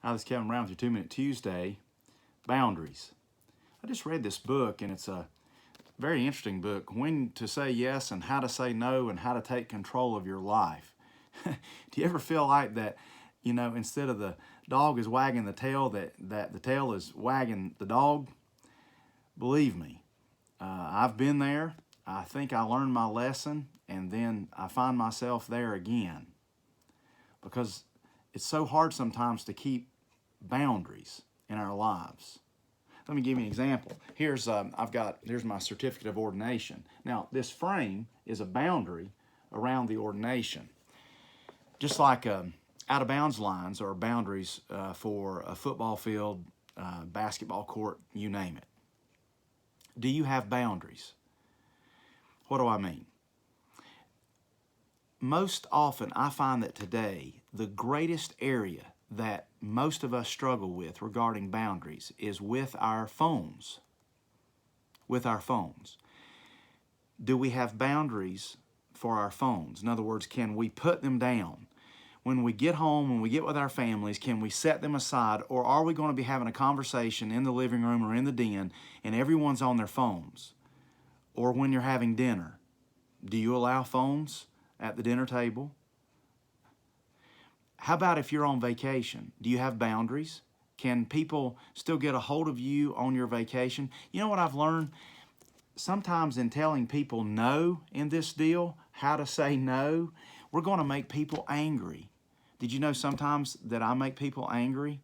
Hi, this is Kevin Brown with your 2 Minute Tuesday, Boundaries. I just read this book, and it's a very interesting book, When to Say Yes and How to Say No and How to Take Control of Your Life. Do you ever feel like that, instead of the dog is wagging the tail, that the tail is wagging the dog? Believe me, I've been there. I think I learned my lesson, and then I find myself there again. Because it's so hard sometimes to keep boundaries in our lives. Let me give you an example. Here's my certificate of ordination. Now, this frame is a boundary around the ordination. Just like out of bounds lines are boundaries for a football field, basketball court, you name it. Do you have boundaries? What do I mean? Most often, I find that today, the greatest area that most of us struggle with regarding boundaries is with our phones. With our phones. Do we have boundaries for our phones? In other words, can we put them down? When we get home, when we get with our families, can we set them aside, or are we going to be having a conversation in the living room or in the den and everyone's on their phones? Or when you're having dinner, do you allow phones at the dinner table? How about if you're on vacation? Do you have boundaries? Can people still get a hold of you on your vacation? You know what I've learned? Sometimes in telling people no in this deal, how to say no, we're going to make people angry. Did you know sometimes that I make people angry?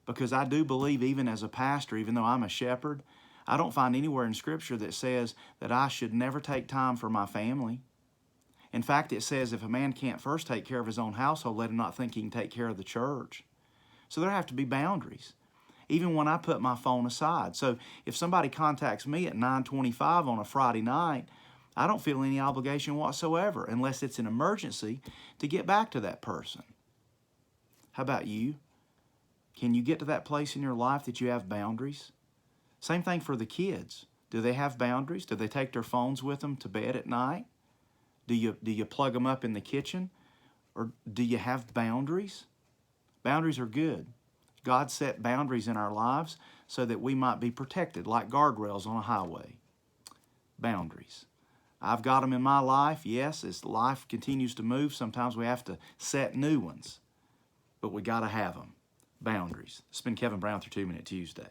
Because I do believe, even as a pastor, even though I'm a shepherd, I don't find anywhere in Scripture that says that I should never take time for my family. In fact, it says if a man can't first take care of his own household, let him not think he can take care of the church. So there have to be boundaries, even when I put my phone aside. So if somebody contacts me at 9:25 on a Friday night, I don't feel any obligation whatsoever, unless it's an emergency, to get back to that person. How about you? Can you get to that place in your life that you have boundaries? Same thing for the kids. Do they have boundaries? Do they take their phones with them to bed at night? Do you plug them up in the kitchen? Or do you have boundaries? Boundaries are good. God set boundaries in our lives so that we might be protected, like guardrails on a highway. Boundaries. I've got them in my life. Yes, as life continues to move, sometimes we have to set new ones. But we got to have them. Boundaries. It's been Kevin Brown with your 2 Minute Tuesday.